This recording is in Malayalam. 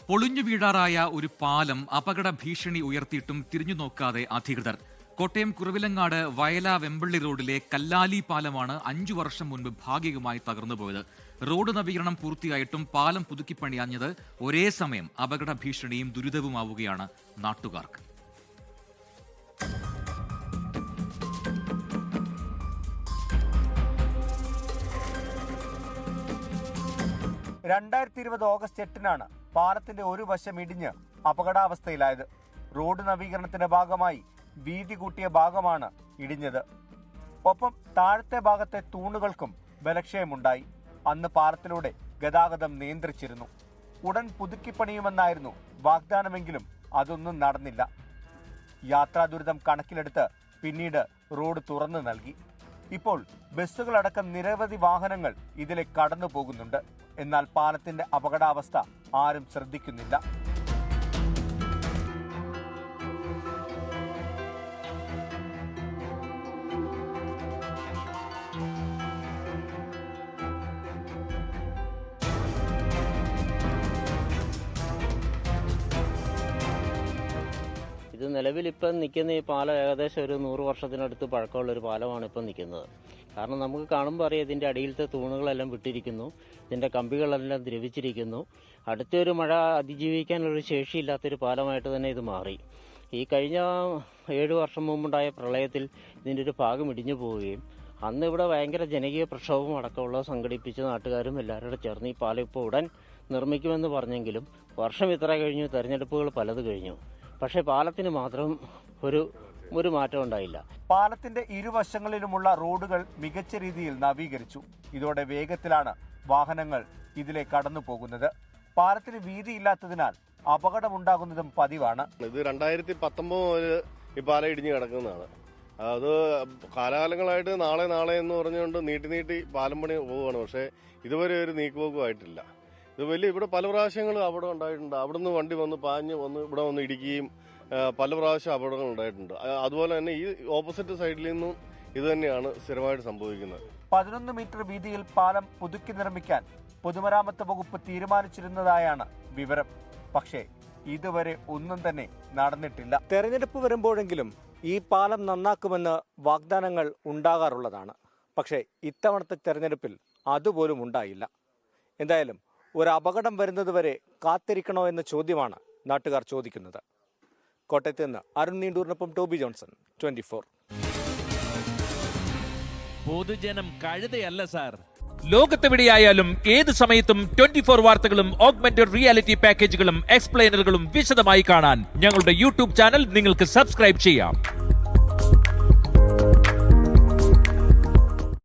പൊളിഞ്ഞു വീഴാറായ ഒരു പാലം അപകട ഭീഷണി ഉയർത്തിയിട്ടും തിരിഞ്ഞു നോക്കാതെ അധികൃതർ. കോട്ടയം കുറവിലങ്ങാട് വയല വെമ്പള്ളി റോഡിലെ കല്ലാലി പാലമാണ് 5 വർഷം മുൻപ് ഭാഗികമായി തകർന്നുപോയത്. റോഡ് നവീകരണം പൂർത്തിയായിട്ടും പാലം പുതുക്കിപ്പണിയാഞ്ഞത് ഒരേ സമയം അപകട ഭീഷണിയും ദുരിതവുമാവുകയാണ് നാട്ടുകാർക്ക്. ഓഗസ്റ്റ് 8 പാലത്തിന്റെ ഒരു വശം ഇടിഞ്ഞ് അപകടാവസ്ഥയിലായത്. റോഡ് നവീകരണത്തിന്റെ ഭാഗമായി വീതി കൂട്ടിയ ഭാഗമാണ് ഇടിഞ്ഞത്. ഒപ്പം താഴത്തെ ഭാഗത്തെ തൂണുകൾക്കും ബലക്ഷയമുണ്ടായി. അന്ന് പാലത്തിലൂടെ ഗതാഗതം നിയന്ത്രിച്ചിരുന്നു. ഉടൻ പുതുക്കിപ്പണിയുമെന്നായിരുന്നു വാഗ്ദാനമെങ്കിലും അതൊന്നും നടന്നില്ല. യാത്രാ ദുരിതം കണക്കിലെടുത്ത് പിന്നീട് റോഡ് തുറന്നു നൽകി. ഇപ്പോൾ ബസ്സുകളടക്കം നിരവധി വാഹനങ്ങൾ ഇതിലെ കടന്നു പോകുന്നുണ്ട്. എന്നാൽ പാലത്തിന്റെ അപകടാവസ്ഥ ആരും ശ്രദ്ധിക്കുന്നില്ല. ഇത് നിലവിലിപ്പം നിൽക്കുന്ന ഈ പാലം ഏകദേശം ഒരു 100 വർഷത്തിനടുത്ത് പഴക്കമുള്ളൊരു പാലമാണ് ഇപ്പം നിൽക്കുന്നത്. കാരണം നമുക്ക് കാണുമ്പോൾ അറിയാം ഇതിൻ്റെ അടിയിലത്തെ തൂണുകളെല്ലാം വിട്ടിരിക്കുന്നു, ഇതിൻ്റെ കമ്പികളെല്ലാം ദ്രവിച്ചിരിക്കുന്നു. അടുത്തൊരു മഴ അതിജീവിക്കാനുള്ളൊരു ശേഷിയില്ലാത്തൊരു പാലമായിട്ട് തന്നെ ഇത് മാറി. ഈ കഴിഞ്ഞ 7 വർഷം മുമ്പുണ്ടായ പ്രളയത്തിൽ ഇതിൻ്റെ ഒരു ഭാഗം ഇടിഞ്ഞു പോവുകയും അന്ന് ഇവിടെ ഭയങ്കര ജനകീയ പ്രക്ഷോഭം അടക്കമുള്ള സംഘടിപ്പിച്ച നാട്ടുകാരും എല്ലാവരും കൂടെ ചേർന്ന് ഈ പാലം ഇപ്പോൾ ഉടൻ നിർമ്മിക്കുമെന്ന് പറഞ്ഞെങ്കിലും വർഷം ഇത്ര കഴിഞ്ഞു, തെരഞ്ഞെടുപ്പുകൾ പലത് കഴിഞ്ഞു. പക്ഷേ പാലത്തിന് മാത്രം ഒരു മാറ്റം ഉണ്ടായില്ല. പാലത്തിന്റെ ഇരുവശങ്ങളിലുമുള്ള റോഡുകൾ മികച്ച രീതിയിൽ നവീകരിച്ചു. ഇതോടെ വേഗത്തിലാണ് വാഹനങ്ങൾ ഇതിലെ കടന്നു പോകുന്നത്. പാലത്തിന് വീതിയില്ലാത്തതിനാൽ അപകടമുണ്ടാകുന്നതും പതിവാണ്. ഇത് 2019 മുതൽ ഈ പാലം ഇടിഞ്ഞു കിടക്കുന്നതാണ്. അത് കാലാകാലങ്ങളായിട്ട് നാളെ എന്ന് പറഞ്ഞുകൊണ്ട് നീട്ടി പാലം പണി പോവുകയാണ്. പക്ഷേ ഇതുവരെ ഒരു നീക്കുപോക്കുമായിട്ടില്ല. ഇത് ഇവിടെ പല പ്രാവശ്യങ്ങളും അപകടം ഉണ്ടായിട്ടുണ്ട്. അവിടെ നിന്ന് വണ്ടി വന്ന് പാഞ്ഞ് വന്ന് ഇവിടെ വന്ന് ഇടിക്കുകയും പല പ്രാവശ്യം അപകടങ്ങൾ ഉണ്ടായിട്ടുണ്ട്. അതുപോലെ തന്നെ ഈ ഓപ്പോസിറ്റ് സൈഡിൽ നിന്നും ഇത് തന്നെയാണ് സ്ഥിരമായിട്ട് സംഭവിക്കുന്നത്. 11 മീറ്റർ വീതിയിൽ പാലം പുതുക്കി നിർമ്മിക്കാൻ പൊതുമരാമത്ത് വകുപ്പ് തീരുമാനിച്ചിരുന്നതായാണ് വിവരം. പക്ഷേ ഇതുവരെ ഒന്നും തന്നെ നടന്നിട്ടില്ല. തെരഞ്ഞെടുപ്പ് വരുമ്പോഴെങ്കിലും ഈ പാലം നന്നാക്കുമെന്ന് വാഗ്ദാനങ്ങൾ ഉണ്ടാകാറുള്ളതാണ്. പക്ഷേ ഇത്തവണത്തെ തെരഞ്ഞെടുപ്പിൽ അതുപോലും ഉണ്ടായില്ല. എന്തായാലും ഒരു അപകടം വരുന്നതുവരെ കാത്തിരിക്കണോ എന്ന ചോദ്യമാണ് നാട്ടുകാർ ചോദിക്കുന്നത്. കോട്ടയത്ത് നിന്ന് അരുൺ നീണ്ടൂരിനൊപ്പം ടോബി ജോൺസൺ, 24. പൊതുജനം കഴുതയല്ല സാർ. ലോകത്തെവിടെയായാലും ഏത് സമയത്തും 24 വാർത്തകളും ഓഗ്മെന്റഡ് റിയാലിറ്റി പാക്കേജുകളും എക്സ്പ്ലെയിനറുകളും വിശദമായി കാണാൻ ഞങ്ങളുടെ യൂട്യൂബ് ചാനൽ നിങ്ങൾക്ക് സബ്സ്ക്രൈബ് ചെയ്യാം.